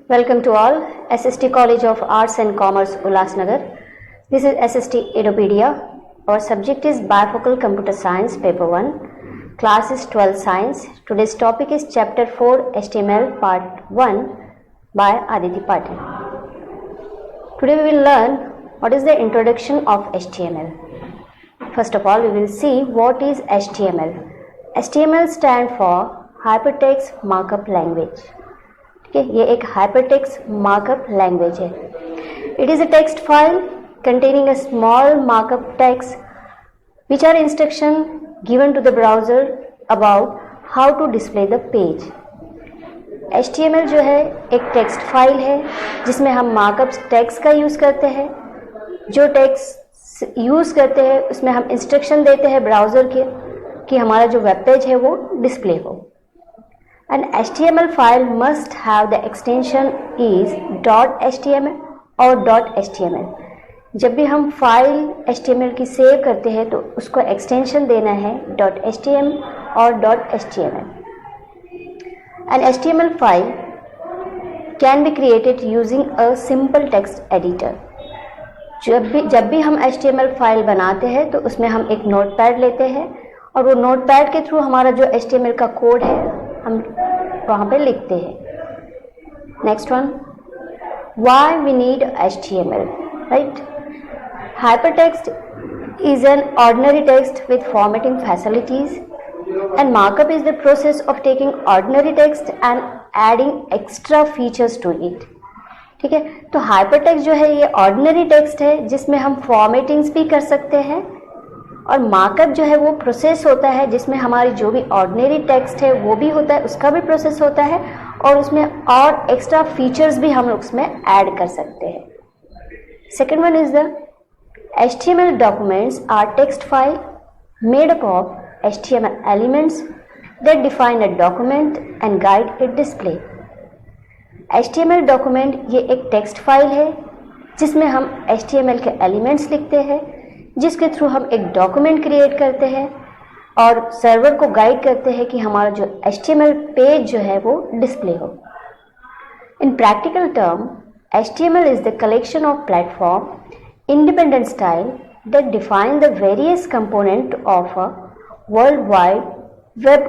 Welcome to all, SST College of Arts and Commerce, Ulhasnagar. This is SST Edupedia. Our subject is Bifocal Computer Science, Paper 1. Class is 12 Science. Today's topic is Chapter 4, HTML, Part 1 by Aditi Patil. Today we will learn what is the introduction of HTML. First of all, we will see what is HTML. HTML stand for Hypertext Markup Language. ये एक hypertext markup language है. It is a text file containing a small markup text which are instruction given to the browser about how to display the page. HTML जो है एक text file है जिसमें हम markup text का use करते हैं. जो टेक्स्ट यूज़ करते हैं उसमें हम इंस्ट्रक्शन देते हैं ब्राउज़र के कि हमारा जो वेब पेज है वो डिस्प्ले हो. An HTML file must have the extension is .html or .html. जब भी हम फाइल HTML की सेव करते हैं तो उसको एक्सटेंशन देना है .html और .html. An HTML file can be created using a simple text editor. जब भी हम HTML फाइल बनाते हैं तो उसमें हम एक नोटपैड लेते हैं और वो नोटपैड के थ्रू हमारा जो HTML का कोड है हम वहाँ पे लिखते हैं. Next one, why we need HTML, right. Hypertext is an ordinary text with formatting facilities and markup is the process of taking ordinary text and adding extra features to it. ठीक है, तो hypertext जो है ये ordinary text है जिसमें हम formattings भी कर सकते हैं और मार्कअप जो है वो प्रोसेस होता है जिसमें हमारी जो भी ऑर्डिनरी टेक्स्ट है वो भी होता है, उसका भी प्रोसेस होता है और उसमें और एक्स्ट्रा फीचर्स भी हम लोग उसमें ऐड कर सकते हैं. Second one is the HTML documents are text file made up of HTML elements that define a document and guide its display. HTML document ये एक टेक्स्ट फाइल है जिसमें हम HTML के एलिमेंट्स लिखते हैं जिसके थ्रू हम एक डॉक्यूमेंट क्रिएट करते हैं और सर्वर को गाइड करते हैं कि हमारा जो HTML पेज जो है वो डिस्प्ले हो. इन practical term HTML is the collection of platform independent style that define the various component of a worldwide web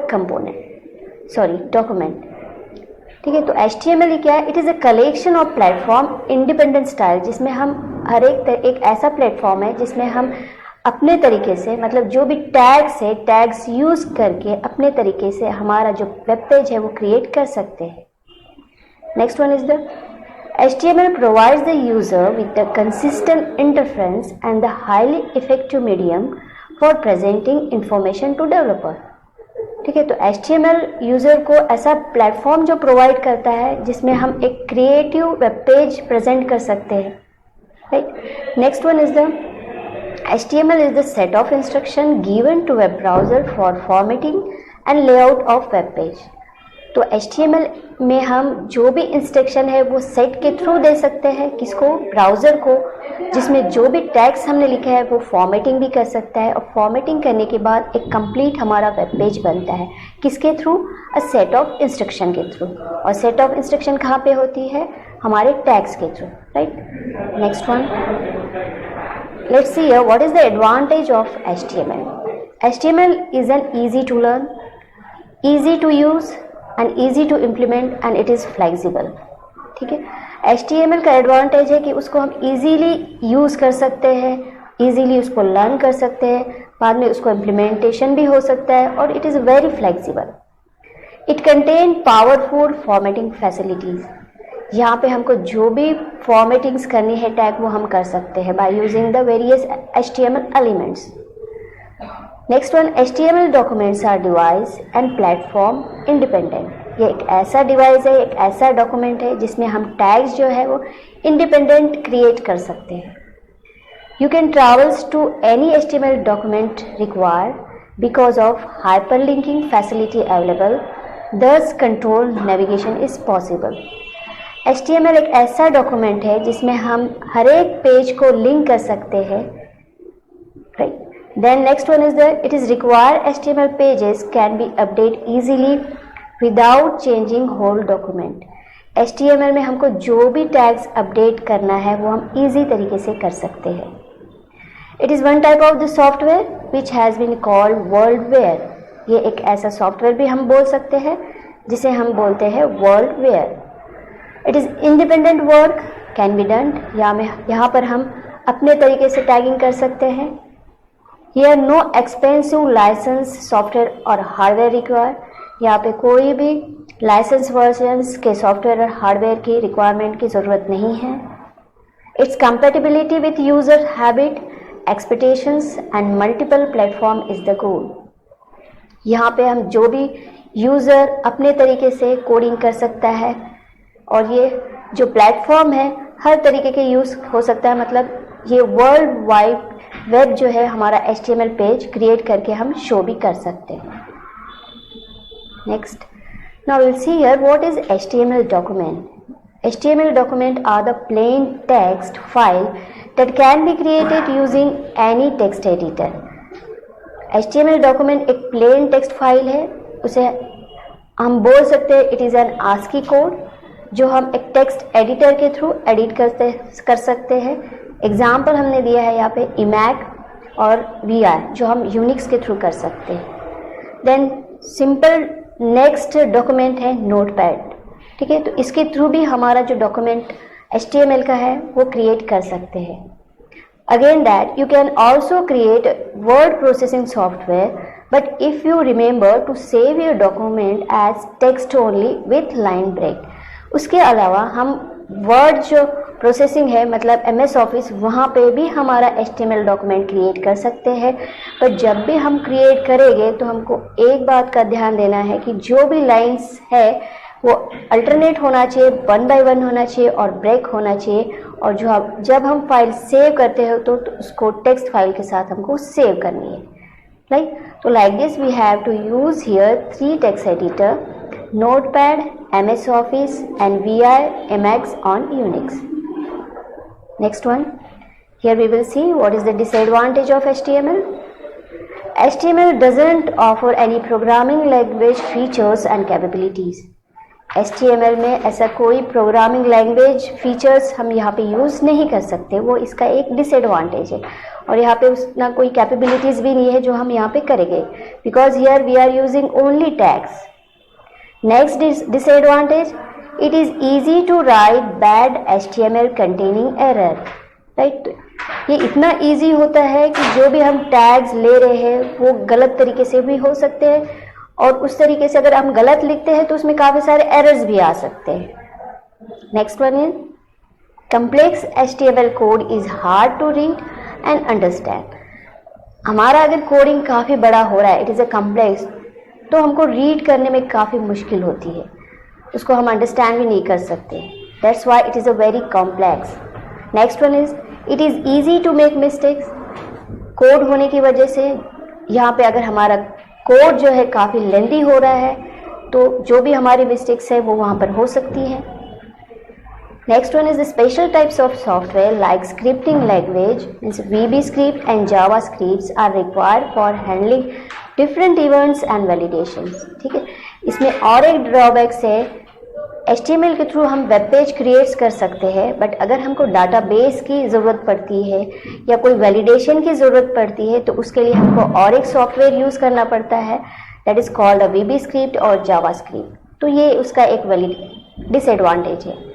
document. ठीक है, तो HTML क्या है? It is a collection of platform independent style जिसमें हम हर एक ऐसा प्लेटफॉर्म है जिसमें हम अपने तरीके से, मतलब जो भी टैग्स है टैग्स यूज़ करके अपने तरीके से हमारा जो वेब पेज है वो क्रिएट कर सकते हैं. Next one is the HTML provides the user with a consistent interface and the highly effective medium for presenting information to developer. ठीक है, तो HTML यूज़र को ऐसा प्लेटफॉर्म जो प्रोवाइड करता है जिसमें हम एक क्रिएटिव वेब पेज प्रेजेंट कर सकते हैं. Right. Next one is the HTML is the set of instruction given to web browser for formatting and layout of web page. तो HTML में हम जो भी इंस्ट्रक्शन है वो सेट के थ्रू दे सकते हैं किसको, ब्राउज़र को, जिसमें जो भी टैग्स हमने लिखा है वो फॉर्मेटिंग भी कर सकता है और फॉर्मेटिंग करने के बाद एक कंप्लीट हमारा वेब पेज बनता है किसके through, a set of instruction के थ्रू. और सेट ऑफ इंस्ट्रक्शन कहाँ पे होती है, हमारे टैग्स के through. Right. Next one, let's see what is the advantage of HTML. HTML is an easy to learn, easy to use and easy to implement and it is flexible. ठीक है, HTML का advantage है कि उसको हम easily use कर सकते हैं, easily उसको लर्न कर सकते हैं, बाद में उसको इम्प्लीमेंटेशन भी हो सकता है और it is very flexible. It contain powerful formatting facilities. यहाँ पे हमको जो भी फॉर्मेटिंग्स करनी है टैग वो हम कर सकते हैं by using the various HTML elements. Next one, HTML documents are device and platform independent. ये एक ऐसा डिवाइस है, एक ऐसा डॉक्यूमेंट है जिसमें हम टैग्स जो है वो इंडिपेंडेंट क्रिएट कर सकते हैं. You can travels to any HTML document required because of hyperlinking facility available, thus control navigation is possible. HTML एक ऐसा डॉक्यूमेंट है जिसमें हम हर एक पेज को लिंक कर सकते हैं. Right. Then next one is it is required HTML pages can be updated easily without changing whole document. HTML में हमको जो भी टैग्स अपडेट करना है वो हम इजी तरीके से कर सकते हैं। It is one type of the software which has been called worldware. ये एक ऐसा सॉफ्टवेयर भी हम बोल सकते हैं जिसे हम बोलते हैं worldware. It is independent work can be done, यहाँ पर हम अपने तरीके से टैगिंग कर सकते हैं। Here no expensive licence software और हार्डवेयर रिक्वायर, यहाँ पे कोई भी लाइसेंस वर्जन्स के सॉफ्टवेयर और हार्डवेयर की रिक्वायरमेंट की ज़रूरत नहीं है। It's compatibility with user habit, expectations and multiple platform is the goal. यहाँ पे हम जो भी यूज़र अपने तरीके से कोडिंग कर सकता है और ये जो प्लेटफॉर्म है हर तरीके के यूज़ हो सकता है, मतलब ये वर्ल्ड वाइड वेब जो है हमारा HTML पेज क्रिएट करके हम शो भी कर सकते हैं। Next, now we'll see here what is HTML document. HTML document are the plain text file that can be created using any text editor. HTML document एक plain text file है, उसे हम बोल सकते हैं it is an ASCII code जो हम एक टेक्स्ट एडिटर के थ्रू एडिट कर सकते हैं। एग्जाम्पल हमने दिया है यहाँ पे IMAC और VI जो हम यूनिक्स के थ्रू कर सकते हैं। देन सिंपल नेक्स्ट डॉक्यूमेंट है नोटपैड, ठीक है, तो इसके थ्रू भी हमारा जो डॉक्यूमेंट HTML का है वो क्रिएट कर सकते हैं। Again that you can also create word processing software, but if you remember to save your document as text only with line break. उसके अलावा हम वर्ड जो प्रोसेसिंग है मतलब MS ऑफिस, वहाँ पे भी हमारा HTML डॉक्यूमेंट क्रिएट कर सकते हैं। पर जब भी हम क्रिएट करेंगे तो हमको एक बात का ध्यान देना है कि जो भी लाइंस है वो अल्टरनेट होना चाहिए, 1 by 1 होना चाहिए और ब्रेक होना चाहिए। और जब हम फाइल सेव करते हैं तो उसको टेक्स्ट फाइल के साथ हमको सेव करनी है, राइट। तो like this we have to use here 3 text editor, Notepad, MS Office and VI Emacs on Unix. Next one, here we will see what is the disadvantage of HTML. HTML doesn't offer any programming language features and capabilities. HTML में ऐसा कोई programming language features हम यहाँ पे use नहीं कर सकते, वो इसका एक डिसएडवांटेज है। और यहाँ पे उतना कोई कैपेबिलिटीज़ भी नहीं है जो हम यहाँ पे करेंगे, because here we are using only tags. Next disadvantage, it is easy to write bad HTML containing error, right? ये इतना easy होता है कि जो भी हम टैग्स ले रहे हैं वो गलत तरीके से भी हो सकते हैं, और उस तरीके से अगर हम गलत लिखते हैं तो उसमें काफ़ी सारे एरर्स भी आ सकते हैं। Next one is complex HTML code is hard to read and understand. हमारा अगर कोडिंग काफ़ी बड़ा हो रहा है, इट इज़ अ कम्प्लेक्स, तो हमको रीड करने में काफ़ी मुश्किल होती है, उसको हम अंडरस्टैंड भी नहीं कर सकते। That's why it is a very complex. Next one is it is easy to make mistakes. Code होने की वजह से यहाँ पे अगर हमारा कोड जो है काफ़ी लेंदी हो रहा है तो जो भी हमारी मिस्टेक्स है वो वहाँ पर हो सकती है। Next one is the special types of software like scripting language, means VB script and JavaScripts are required for handling different events and validations. ठीक है, इसमें और एक ड्रॉबैक्स है, HTML के थ्रू हम वेब पेज क्रिएट कर सकते हैं, बट अगर हमको डाटाबेस की ज़रूरत पड़ती है या कोई वैलिडेशन की ज़रूरत पड़ती है तो उसके लिए हमको और एक सॉफ्टवेयर यूज़ करना पड़ता है, that is called a VB script और जावास्क्रिप्ट। तो ये उसका एक डिसएडवांटेज है।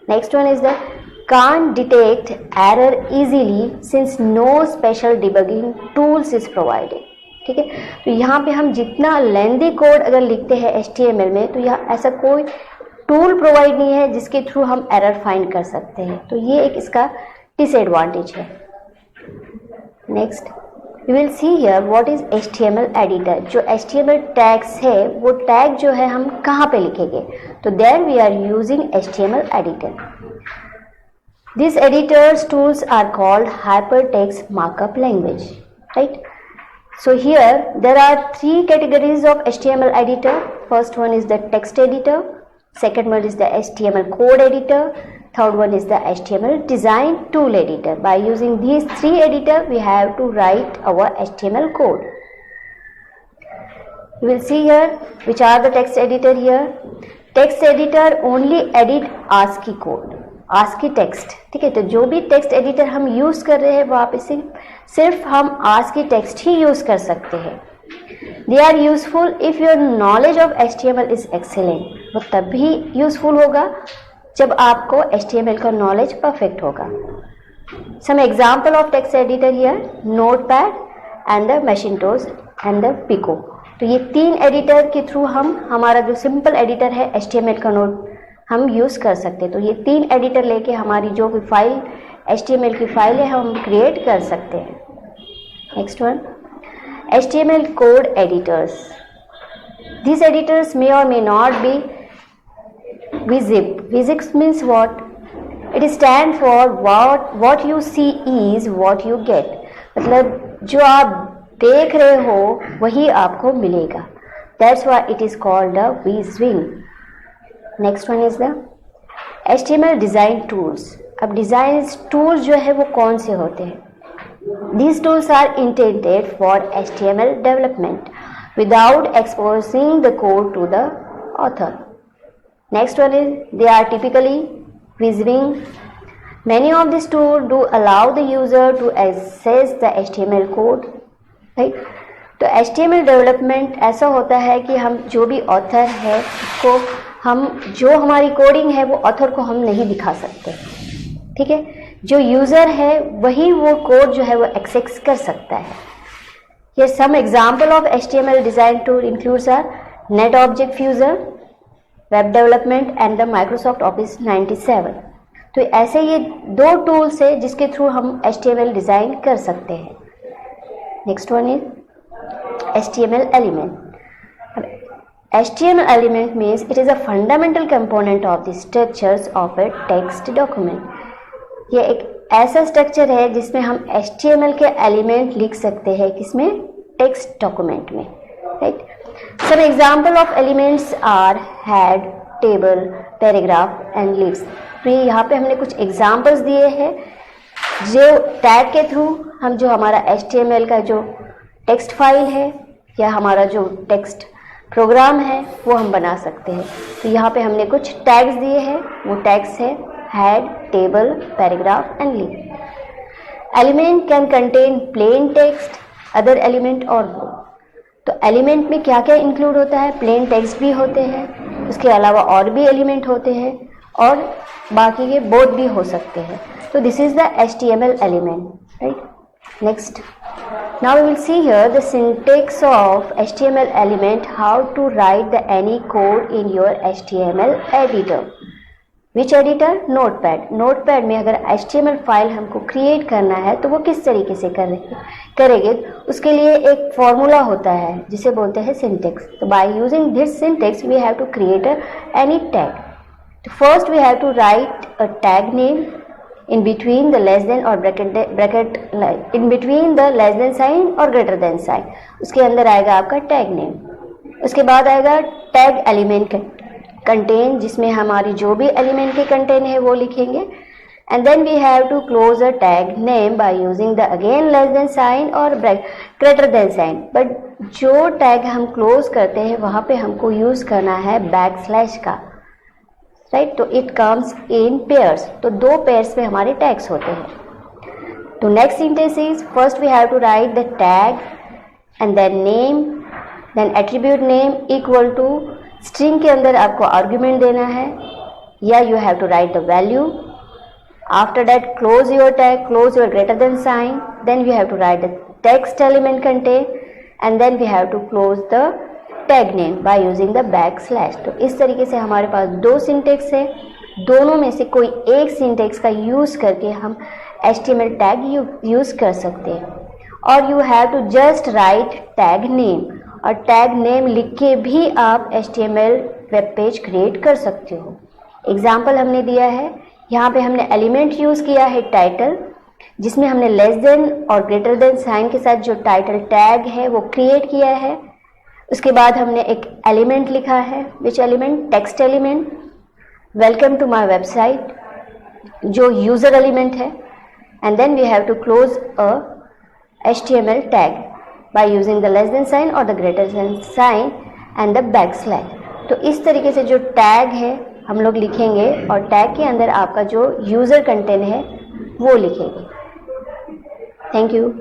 Next one is the can't detect error easily since no special debugging tools is provided. ठीक है, तो यहाँ पे हम जितना लेंदी कोड अगर लिखते हैं HTML में तो यहाँ ऐसा कोई टूल प्रोवाइड नहीं है जिसके थ्रू हम एरर फाइंड कर सकते हैं, तो ये एक इसका डिसएडवांटेज है। Next we will see here what is HTML editor. जो HTML टैग्स है वो टैग जो है हम कहाँ पे लिखेंगे, तो there we are using HTML editor. This editors tools are called hypertext markup language, right? So here there are 3 categories of HTML editor. First one is the text editor, second one is the HTML code editor, third one is the HTML design tool editor. By using these 3 editors we have to write our HTML code. You will see here which are the text editor here. Text editor only edit ASCII code, ASCII text, ठीक है। तो जो भी text editor हम use कर रहे हैं वहाँ पे सिर्फ हम आस्की टेक्स्ट ही यूज कर सकते हैं। They are useful if your knowledge of HTML is excellent, वो तब भी यूजफुल होगा जब आपको HTML का नॉलेज परफेक्ट होगा। Some example of text editor here, Notepad and the Macintosh and the Pico. तो ये 3 एडिटर के थ्रू हम हमारा जो सिंपल एडिटर है HTML का नोट हम यूज कर सकते हैं। तो ये 3 एडिटर लेके हमारी जो भी फाइल HTML की फाइल है हम क्रिएट कर सकते हैं। Next one, HTML code editors. These editors may or may not be Visib. Visib means what? It stands for what you see is what you get. मतलब जो आप देख रहे हो वही आपको मिलेगा। That's why it is called a Viswing. Next one is the HTML design tools. अब डिजाइन टूल्स जो है वो कौन से होते हैं? These tools are intended for HTML development without exposing the code to the author. Next one is, they are typically Viswing. Many of these tools do allow the user to access the HTML code, right? तो HTML development ऐसा होता है कि हम जो भी author है उसको हम जो हमारी कोडिंग है वो ऑथर को हम नहीं दिखा सकते, ठीक है। जो यूजर है वही वो कोड जो है वो एक्सेस कर सकता है। ये some example of HTML design tool includes are net object fuser, web development and the Microsoft Office 97। तो ऐसे ये 2 टूल्स है जिसके थ्रू हम HTML डिजाइन कर सकते हैं। Next one is HTML element. HTML element means it is a fundamental component of the structures of a text document. ये एक ऐसा स्ट्रक्चर है जिसमें हम HTML के एलिमेंट लिख सकते हैं, किसमें? टेक्स्ट डॉक्यूमेंट में, right. Some example of elements are head, table, paragraph and lists. तो यहाँ पे हमने कुछ एग्जांपल्स दिए हैं जो टैग के थ्रू हम जो हमारा HTML का जो टेक्स्ट फाइल है या हमारा जो टेक्स्ट प्रोग्राम है वो हम बना सकते हैं। तो यहाँ पे हमने कुछ टैग्स दिए हैं, वो टैग्स है head, table, paragraph and list. Element can contain plain text, other element और both। तो एलिमेंट में क्या क्या इंक्लूड होता है? प्लेन टेक्स्ट भी होते हैं, उसके अलावा और भी एलिमेंट होते हैं और बाकी के बोथ भी हो सकते हैं। तो this is the HTML element, right. Next, now we will see here the syntax of HTML element, how to write the any code in your HTML editor. Which editor? Notepad. Notepad में अगर HTML file हमको create करना है तो वो किस तरीके से करेंगे? उसके लिए एक फॉर्मूला होता है जिसे बोलते हैं सिंटेक्स। तो by using this syntax we have to create any tag. तो first we have to write a tag name in between the less than और bracket in between the less than sign और greater than sign. उसके अंदर आएगा आपका tag name. उसके बाद आएगा टैग एलिमेंट कंटेन, जिसमें हमारी जो भी एलिमेंट के कंटेन है वो लिखेंगे। And then we have to close a tag name by using the again less than sign और ग्रेटर देन साइन। बट जो टैग हम क्लोज करते हैं वहाँ पे हमको यूज करना है बैकस्लैश का, राइट। तो इट कम्स इन पेयर्स, तो 2 पेयर्स में हमारे टैग्स होते हैं। तो next sentence is, first we have to write the tag and then name, then attribute name equal to string के अंदर आपको आर्ग्यूमेंट देना है या you have to write the value. After that close your tag, close your greater than sign, then we have to write the text element content and then we have to close the tag name by using the backslash. तो इस तरीके से हमारे पास 2 syntax है, दोनों में से कोई एक सिंटेक्स का यूज करके हम HTML टैग यूज कर सकते हैं। और you have to just write tag name, और टैग नेम लिख के भी आप HTML वेब पेज क्रिएट कर सकते हो। एग्जाम्पल हमने दिया है, यहाँ पे हमने एलिमेंट यूज किया है टाइटल, जिसमें हमने लेस देन और ग्रेटर देन साइन के साथ जो टाइटल टैग है वो क्रिएट किया है। उसके बाद हमने एक एलिमेंट लिखा है, which element? Text element, welcome to my website, जो यूजर एलिमेंट है। And then we have to close a HTML tag by using the less than sign or the greater than sign and the backslash. तो इस तरीके से जो tag है हम लोग लिखेंगे और टैग के अंदर आपका जो यूज़र कंटेंट है वो लिखेंगे। Thank you.